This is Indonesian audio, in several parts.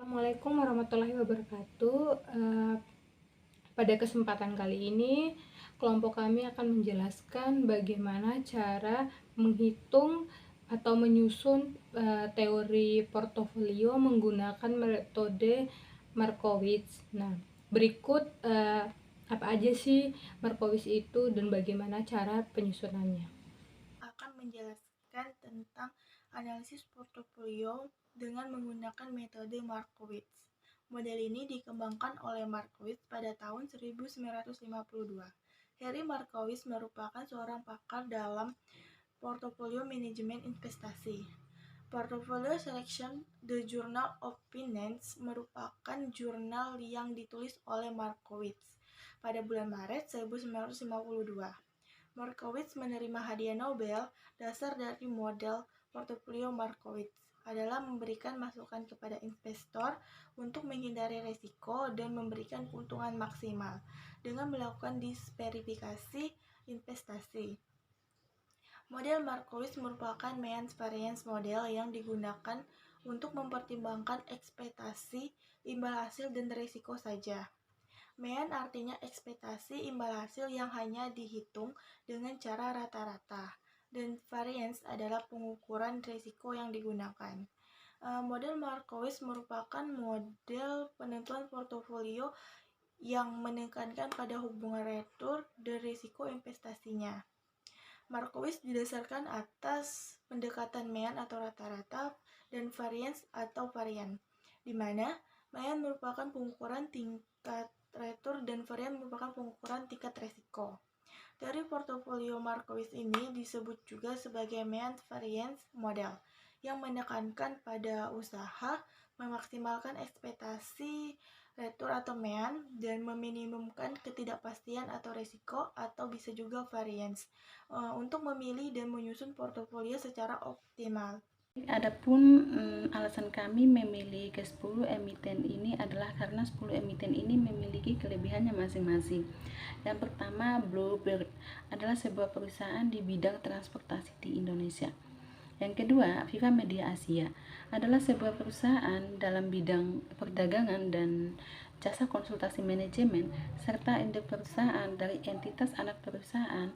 Assalamualaikum warahmatullahi wabarakatuh. Pada kesempatan kali ini, kelompok kami akan menjelaskan bagaimana cara menghitung atau menyusun teori portofolio menggunakan metode Markowitz. Nah, berikut apa aja sih Markowitz itu dan bagaimana cara penyusunannya. Akan menjelaskan tentang analisis portofolio dengan menggunakan metode Markowitz. Model ini dikembangkan oleh Markowitz pada tahun 1952. Harry Markowitz merupakan seorang pakar dalam portofolio manajemen investasi. Portfolio Selection: The Journal of Finance merupakan jurnal yang ditulis oleh Markowitz pada bulan Maret 1952. Markowitz menerima hadiah Nobel. Dasar dari model portofolio Markowitz adalah memberikan masukan kepada investor untuk menghindari risiko dan memberikan keuntungan maksimal dengan melakukan diversifikasi investasi. Model Markowitz merupakan Mean Variance Model yang digunakan untuk mempertimbangkan ekspektasi, imbal hasil, dan risiko saja. Mean artinya ekspektasi imbal hasil yang hanya dihitung dengan cara rata-rata, dan variance adalah pengukuran risiko yang digunakan. Model Markowitz merupakan model penentuan portofolio yang menekankan pada hubungan return dan risiko investasinya. Markowitz didasarkan atas pendekatan mean atau rata-rata dan variance atau varian, di mana mean merupakan pengukuran tingkat return dan varian merupakan pengukuran tingkat resiko. Teori portofolio Markowitz ini disebut juga sebagai Mean Variance Model, yang menekankan pada usaha memaksimalkan ekspektasi return atau mean dan meminimumkan ketidakpastian atau risiko atau bisa juga variance untuk memilih dan menyusun portofolio secara optimal. Adapun alasan kami memilih ke 10 emiten ini adalah karena 10 emiten ini memiliki kelebihannya masing-masing. Yang pertama, Bluebird adalah sebuah perusahaan di bidang transportasi di Indonesia. Yang kedua, Viva Media Asia adalah sebuah perusahaan dalam bidang perdagangan dan jasa konsultasi manajemen serta induk perusahaan dari entitas anak perusahaan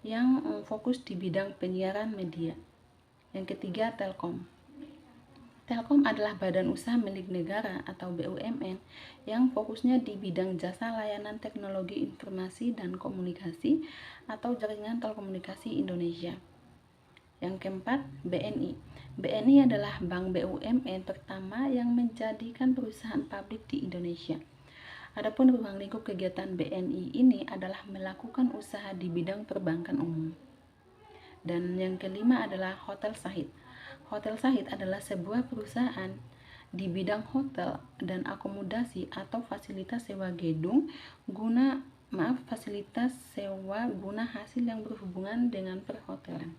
yang fokus di bidang penyiaran media. Yang ketiga, Telkom. Telkom adalah badan usaha milik negara atau BUMN yang fokusnya di bidang jasa layanan teknologi informasi dan komunikasi atau jaringan telekomunikasi Indonesia. Yang keempat, BNI. BNI adalah bank BUMN pertama yang menjadikan perusahaan publik di Indonesia. Adapun ruang lingkup kegiatan BNI ini adalah melakukan usaha di bidang perbankan umum. Dan yang kelima adalah Hotel Sahid. Hotel Sahid adalah sebuah perusahaan di bidang hotel dan akomodasi atau fasilitas sewa gedung fasilitas sewa guna hasil yang berhubungan dengan perhotelan.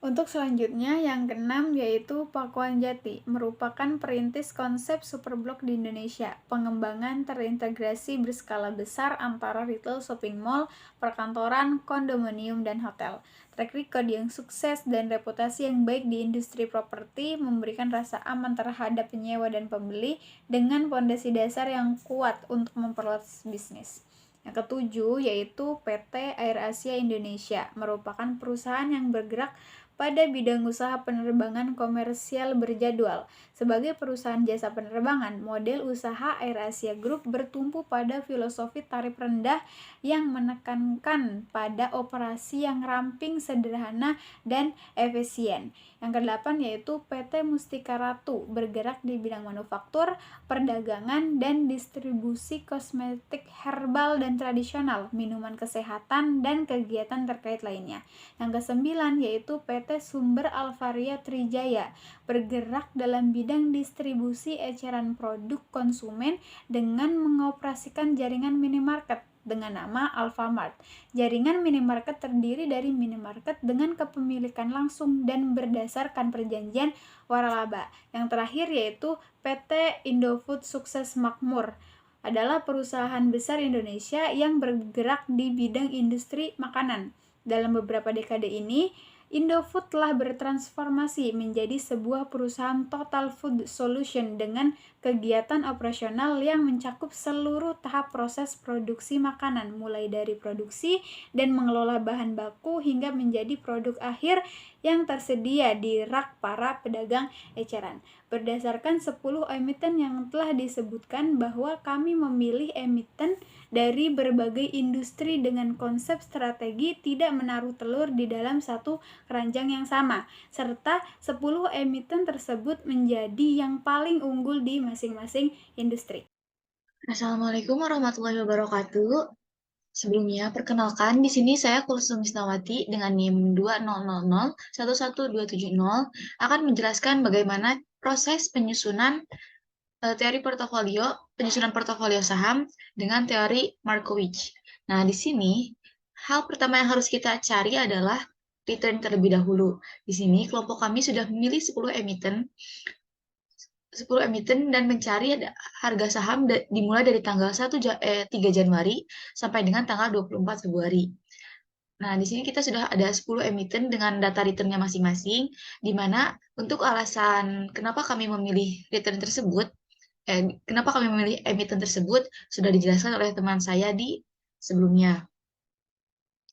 Untuk selanjutnya, yang keenam yaitu Pakuan Jati, merupakan perintis konsep superblok di Indonesia. Pengembangan terintegrasi berskala besar antara retail shopping mall, perkantoran, kondominium, dan hotel. Track record yang sukses dan reputasi yang baik di industri properti memberikan rasa aman terhadap penyewa dan pembeli dengan fondasi dasar yang kuat untuk memperluas bisnis. Yang ketujuh yaitu PT Air Asia Indonesia, merupakan perusahaan yang bergerak pada bidang usaha penerbangan komersial berjadwal. Sebagai perusahaan jasa penerbangan, model usaha AirAsia Group bertumpu pada filosofi tarif rendah yang menekankan pada operasi yang ramping, sederhana, dan efisien. Yang kedelapan yaitu PT Mustika Ratu, bergerak di bidang manufaktur, perdagangan, dan distribusi kosmetik herbal dan tradisional, minuman kesehatan, dan kegiatan terkait lainnya. Yang kesembilan yaitu PT Sumber Alvaria Trijaya, bergerak dalam bidang distribusi eceran produk konsumen dengan mengoperasikan jaringan minimarket dengan nama Alfamart. Jaringan minimarket terdiri dari minimarket dengan kepemilikan langsung dan berdasarkan perjanjian waralaba. Yang terakhir yaitu PT Indofood Sukses Makmur, adalah perusahaan besar Indonesia yang bergerak di bidang industri makanan. Dalam beberapa dekade ini, Indofood telah bertransformasi menjadi sebuah perusahaan total food solution dengan kegiatan operasional yang mencakup seluruh tahap proses produksi makanan, mulai dari produksi dan mengelola bahan baku hingga menjadi produk akhir yang tersedia di rak para pedagang eceran. Berdasarkan 10 emiten yang telah disebutkan, bahwa kami memilih emiten dari berbagai industri dengan konsep strategi tidak menaruh telur di dalam satu keranjang yang sama, serta 10 emiten tersebut menjadi yang paling unggul di masing-masing industri. Assalamualaikum warahmatullahi wabarakatuh. Sebelumnya, perkenalkan, di sini saya Kulsum Misnawati dengan NIM 200011270 akan menjelaskan bagaimana proses penyusunan teori penyusunan portofolio saham dengan teori Markowitz. Nah, di sini hal pertama yang harus kita cari adalah return terlebih dahulu. Di sini kelompok kami sudah memilih 10 emiten dan mencari harga saham dimulai dari tanggal 3 Januari sampai dengan tanggal 24 Februari. Nah, di sini kita sudah ada 10 emiten dengan data returnnya masing-masing, di mana untuk alasan kenapa kami memilih return tersebut, kenapa kami memilih emiten tersebut, sudah dijelaskan oleh teman saya di sebelumnya.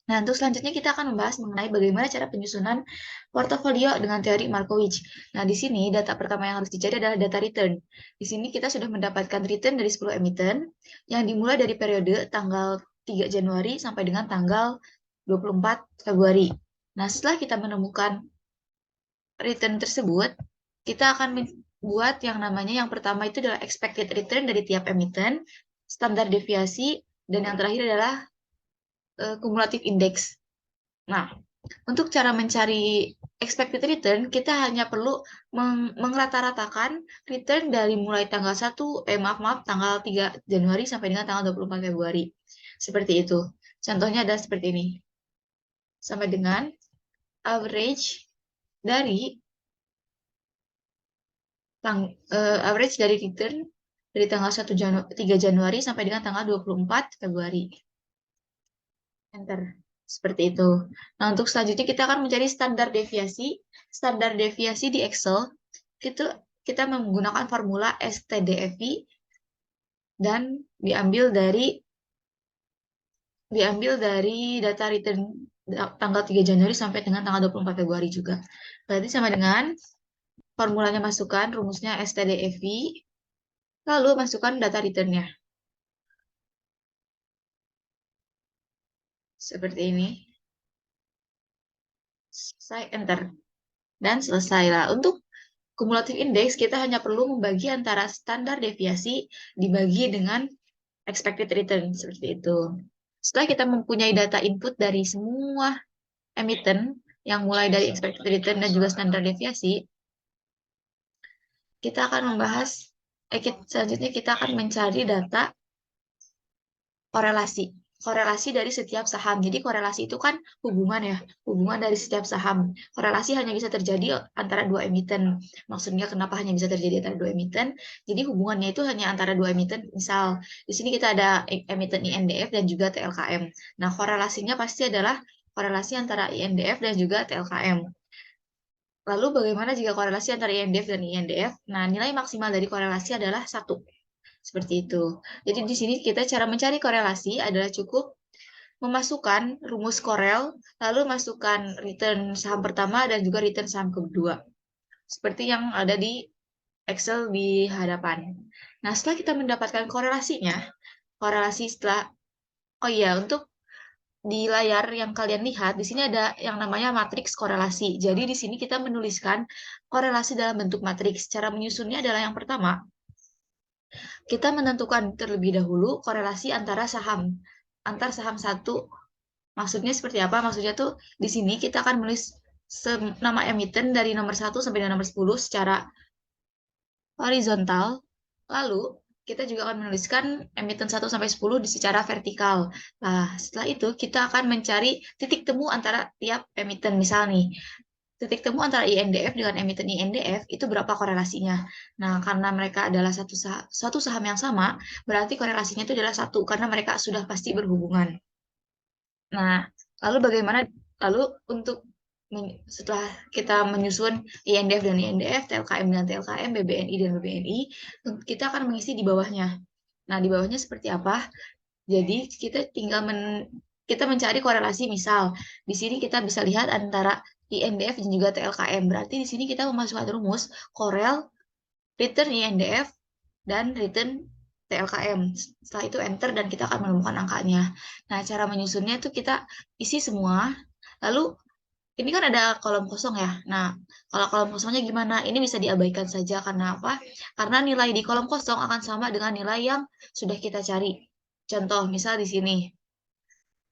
Nah, untuk selanjutnya kita akan membahas mengenai bagaimana cara penyusunan portofolio dengan teori Markowitz. Nah, di sini data pertama yang harus dicari adalah data return. Di sini kita sudah mendapatkan return dari 10 emiten yang dimulai dari periode tanggal 3 Januari sampai dengan tanggal 24 Februari. Nah, setelah kita menemukan return tersebut, kita akan membuat yang namanya, yang pertama itu adalah expected return dari tiap emiten, standar deviasi, dan yang terakhir adalah kumulatif index. Nah, untuk cara mencari expected return, kita hanya perlu mengrata-ratakan return dari mulai tanggal 3 Januari sampai dengan tanggal 24 Februari. Seperti itu. Contohnya adalah seperti ini. Sama dengan average dari return dari tanggal 3 Januari sampai dengan tanggal 24 Februari. Enter. Seperti itu. Nah, untuk selanjutnya kita akan mencari standar deviasi. Standar deviasi di Excel, kita menggunakan formula STDFI dan diambil dari data return tanggal 3 Januari sampai dengan tanggal 24 Februari juga. Berarti sama dengan formulanya masukkan rumusnya STDFI, lalu masukkan data returnnya. Seperti ini. Selesai, enter. Dan selesailah. Untuk kumulatif index, kita hanya perlu membagi antara standar deviasi dibagi dengan expected return. Seperti itu. Setelah kita mempunyai data input dari semua emiten, yang mulai dari expected return dan juga standar deviasi, kita akan membahas, selanjutnya kita akan mencari data korelasi dari setiap saham. Jadi korelasi itu kan hubungan ya, hubungan dari setiap saham. Korelasi hanya bisa terjadi antara dua emiten. Maksudnya kenapa hanya bisa terjadi antara dua emiten? Jadi hubungannya itu hanya antara dua emiten. Misal di sini kita ada emiten INDF dan juga TLKM. Nah, korelasinya pasti adalah korelasi antara INDF dan juga TLKM. Lalu bagaimana jika korelasi antara INDF dan INDF? Nah, nilai maksimal dari korelasi adalah 1. Seperti itu. Jadi di sini kita cara mencari korelasi adalah cukup memasukkan rumus korel, lalu masukkan return saham pertama dan juga return saham kedua. Seperti yang ada di Excel di hadapan. Nah, setelah kita mendapatkan korelasinya, untuk di layar yang kalian lihat, di sini ada yang namanya matriks korelasi. Jadi di sini kita menuliskan korelasi dalam bentuk matriks. Cara menyusunnya adalah yang pertama, kita menentukan terlebih dahulu korelasi antar saham satu. Maksudnya seperti apa? Maksudnya tuh di sini kita akan menulis nama emiten dari nomor 1 sampai dengan nomor 10 secara horizontal. Lalu kita juga akan menuliskan emiten 1 sampai 10 secara vertikal. Nah, setelah itu kita akan mencari titik temu antara tiap emiten. Misal nih, titik temu antara INDF dengan emiten INDF itu berapa korelasinya. Nah, karena mereka adalah suatu saham yang sama, berarti korelasinya itu adalah 1, karena mereka sudah pasti berhubungan. Nah, lalu untuk setelah kita menyusun INDF dan INDF, TLKM dan TLKM, BBNI dan BBNI, kita akan mengisi di bawahnya. Nah, di bawahnya seperti apa? Jadi kita tinggal kita mencari korelasi, misal di sini kita bisa lihat antara INDF dan juga TLKM. Berarti di sini kita memasukkan rumus korel return INDF dan return TLKM. Setelah itu enter dan kita akan menemukan angkanya. Nah, cara menyusunnya itu kita isi semua. Lalu ini kan ada kolom kosong ya. Nah, kalau kolom kosongnya gimana? Ini bisa diabaikan saja. Karena apa? Karena nilai di kolom kosong akan sama dengan nilai yang sudah kita cari. Contoh, misal di sini.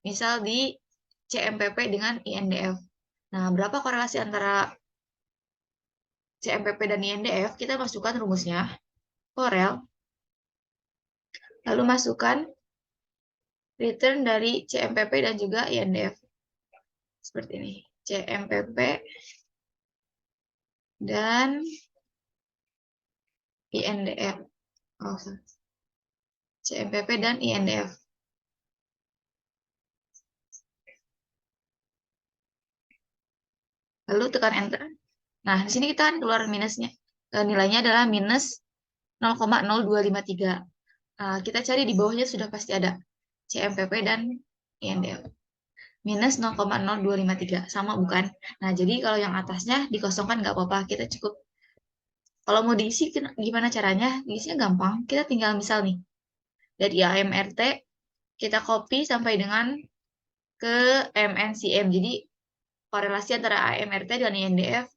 Misal di CMPP dengan INDF. Nah, berapa korelasi antara CMPP dan INDF? Kita masukkan rumusnya. Korel. Lalu masukkan return dari CMPP dan juga INDF. Seperti ini. CMPP dan INDF. Oh, CMPP dan INDF. Lalu tekan enter. Nah, di sini kita akan keluar minusnya. Nilainya adalah minus 0,0253. Kita cari di bawahnya sudah pasti ada CMPP dan INDF. Minus 0,0253. Sama bukan? Nah, jadi kalau yang atasnya dikosongkan nggak apa-apa. Kita cukup. Kalau mau diisi gimana caranya? Diisinya gampang. Kita tinggal misal nih. Dari AMRT kita copy sampai dengan ke MNCM. Jadi korelasi antara AMRT dan INDF,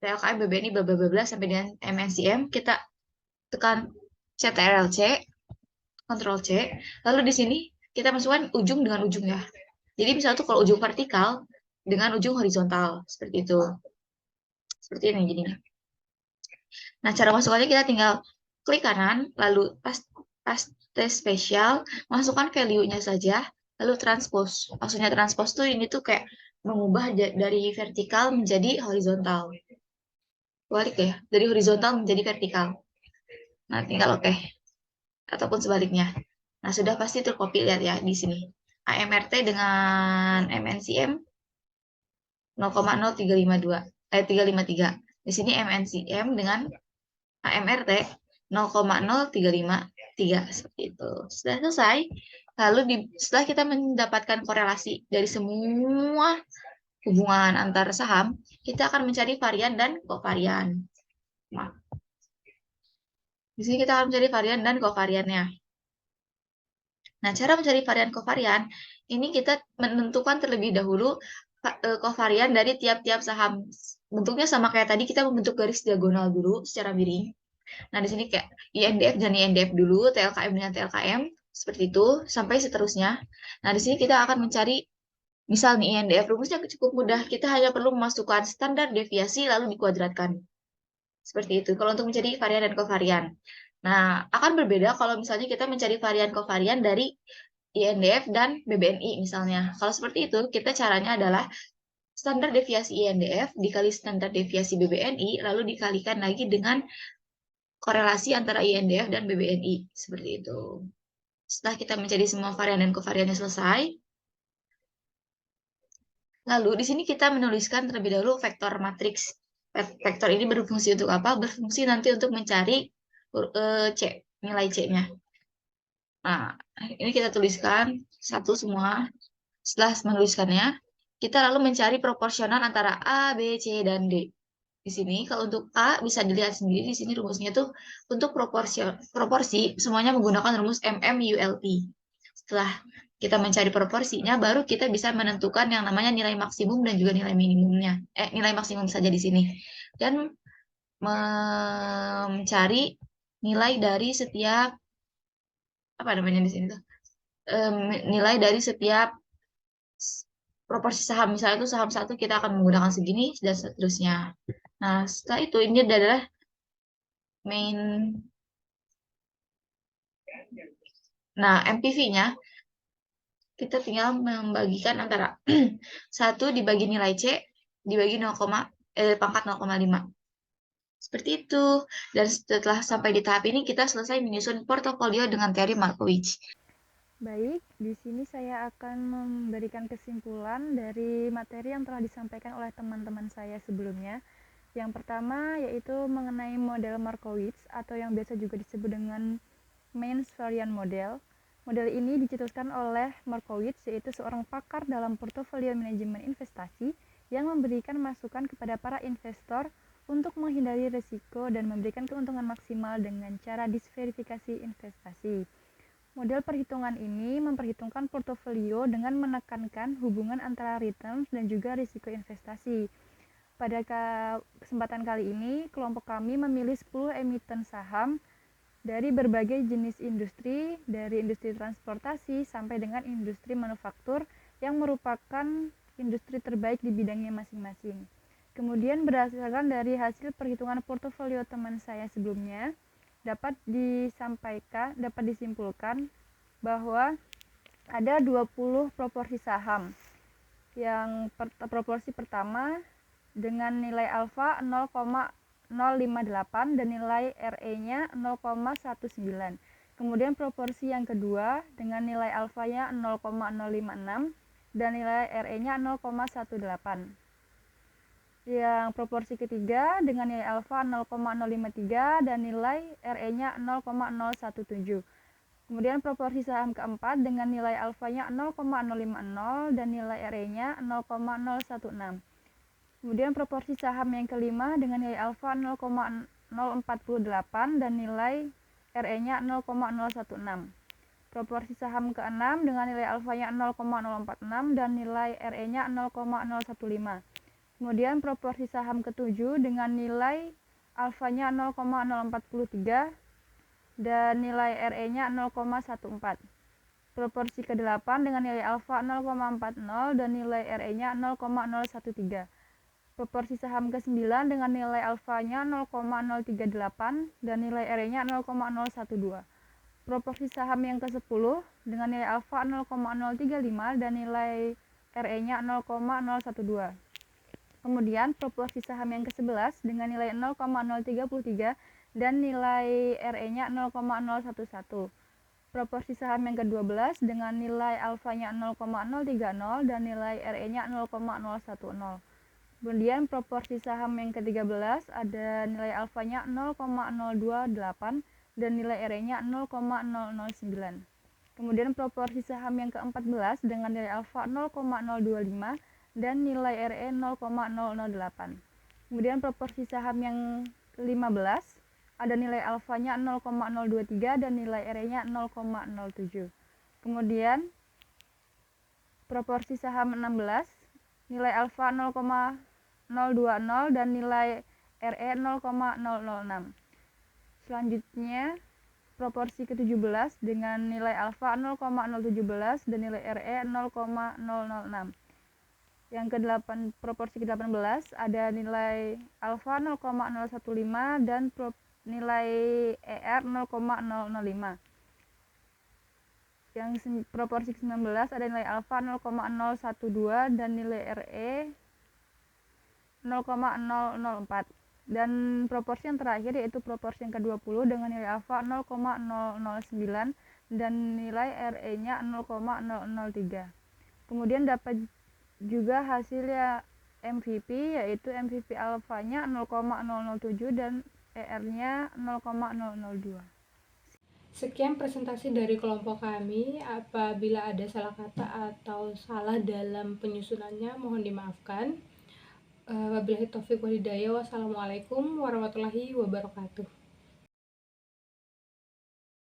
TLKM, BBNI, bla bla bla sampai dengan MNCM, kita tekan CTRL-C, Ctrl C, lalu di sini kita masukkan ujung dengan ujung ya. Jadi misalnya tuh kalau ujung vertikal dengan ujung horizontal, seperti itu. Seperti ini jadinya. Nah, cara masukkannya kita tinggal klik kanan, lalu paste spesial, masukkan value-nya saja, lalu transpose. Maksudnya transpose tuh ini tuh kayak mengubah dari vertikal menjadi horizontal. Balik ya, dari horizontal menjadi vertikal. Nah, tinggal oke. Ataupun sebaliknya. Nah, sudah pasti tercopy, lihat ya di sini. AMRT dengan MNCM 0,0353. Di sini MNCM dengan AMRT 0,0353 seperti itu. Sudah selesai. Lalu setelah kita mendapatkan korelasi dari semua hubungan antar saham, kita akan mencari varian dan kovarian. Maaf. Di sini kita akan mencari varian dan kovariannya. Nah, cara mencari varian kovarian, ini kita menentukan terlebih dahulu kovarian dari tiap-tiap saham. Bentuknya sama kayak tadi, kita membentuk garis diagonal dulu secara miring. Nah, di sini kayak INDF dan INDF dulu, TLKM dengan TLKM, seperti itu, sampai seterusnya. Nah, di sini kita akan mencari, misal nih INDF, rumusnya cukup mudah. Kita hanya perlu memasukkan standar deviasi, lalu dikuadratkan. Seperti itu, kalau untuk mencari varian dan kovarian. Nah, akan berbeda kalau misalnya kita mencari varian kovarian dari INDF dan BBNI misalnya. Kalau seperti itu, kita caranya adalah standar deviasi INDF dikali standar deviasi BBNI, lalu dikalikan lagi dengan korelasi antara INDF dan BBNI. Seperti itu. Setelah kita mencari semua varian dan kovariannya selesai, lalu di sini kita menuliskan terlebih dahulu vektor matriks. Vektor ini berfungsi untuk apa? Berfungsi nanti untuk mencari nilai C-nya. Nah, ini kita tuliskan satu semua. Setelah menuliskannya, kita lalu mencari proporsional antara A, B, C, dan D. Di sini, kalau untuk A, bisa dilihat sendiri, di sini rumusnya tuh untuk proporsi, semuanya menggunakan rumus MMULT. Setelah kita mencari proporsinya, baru kita bisa menentukan yang namanya nilai maksimum dan juga nilai minimumnya. Nilai maksimum saja di sini. Dan mencari nilai dari setiap, apa namanya di sini tuh? Nilai dari setiap proporsi saham. Misalnya itu saham satu kita akan menggunakan segini, dan seterusnya. Nah, setelah itu ini adalah main. Nah, MPV-nya kita tinggal membagikan antara 1 dibagi nilai C dibagi pangkat 0,5. Seperti itu. Dan setelah sampai di tahap ini, kita selesai menyusun portofolio dengan teori Markowitz. Baik, di sini saya akan memberikan kesimpulan dari materi yang telah disampaikan oleh teman-teman saya sebelumnya. Yang pertama yaitu mengenai model Markowitz atau yang biasa juga disebut dengan Mainz variant model. Model ini dicetuskan oleh Markowitz, yaitu seorang pakar dalam portofolio manajemen investasi yang memberikan masukan kepada para investor untuk menghindari risiko dan memberikan keuntungan maksimal dengan cara diversifikasi investasi. Model perhitungan ini memperhitungkan portofolio dengan menekankan hubungan antara returns dan juga risiko investasi. Pada kesempatan kali ini, kelompok kami memilih 10 emiten saham dari berbagai jenis industri, dari industri transportasi sampai dengan industri manufaktur yang merupakan industri terbaik di bidangnya masing-masing. Kemudian berdasarkan dari hasil perhitungan portofolio teman saya sebelumnya, dapat disimpulkan bahwa ada 20 proporsi saham. Yang proporsi pertama dengan nilai alfa 0,058 dan nilai RE-nya 0,19. Kemudian proporsi yang kedua dengan nilai alfanya 0,056 dan nilai RE-nya 0,18. Yang proporsi ketiga dengan nilai alfa 0,053 dan nilai RE-nya 0,017. Kemudian proporsi saham keempat dengan nilai alfanya 0,050 dan nilai RE-nya 0,016. Kemudian proporsi saham yang kelima dengan nilai alfa 0,048 dan nilai RE-nya 0,016. Proporsi saham keenam dengan nilai alfanya 0,046 dan nilai RE-nya 0,015. Kemudian proporsi saham ketujuh dengan nilai alfanya 0,043 dan nilai RE-nya 0,14. Proporsi ke-8 dengan nilai alfa 0,40 dan nilai RE-nya 0,013. Proporsi saham ke-9 dengan nilai alfanya 0,038 dan nilai RE-nya 0,012. Proporsi saham yang ke-10 dengan nilai alfa 0,035 dan nilai RE-nya 0,012. Kemudian proporsi saham yang ke-11 dengan nilai 0,033 dan nilai RE-nya 0,011. Proporsi saham yang ke-12 dengan nilai alfanya 0,030 dan nilai RE-nya 0,010. Kemudian proporsi saham yang ke-13 ada nilai alfanya 0,028 dan nilai RE-nya 0,009. Kemudian proporsi saham yang ke-14 dengan nilai alfa 0,025 dan nilai RE 0,008. Kemudian proporsi saham yang ke-15 ada nilai alfanya 0,023 dan nilai RE-nya 0,07. Kemudian proporsi saham 16 nilai alfa 0,020 dan nilai RE 0,006. Selanjutnya proporsi ke-17 dengan nilai alfa 0,017 dan nilai RE 0,006. Yang ke-8 proporsi ke-18 ada nilai alfa 0,015 dan nilai ER 0,005. Yang proporsi ke-19 ada nilai alfa 0,012 dan nilai RE 0,004. Dan proporsi yang terakhir yaitu proporsi yang ke-20 dengan nilai alfa 0,009 dan nilai RE-nya 0,003. Kemudian dapat juga hasilnya MVP yaitu MVP alfanya 0,007 dan ER-nya 0,002. Sekian presentasi dari kelompok kami. Apabila ada salah kata atau salah dalam penyusunannya mohon dimaafkan. Wabillahi taufiq wal hidayah. Wassalamualaikum warahmatullahi wabarakatuh.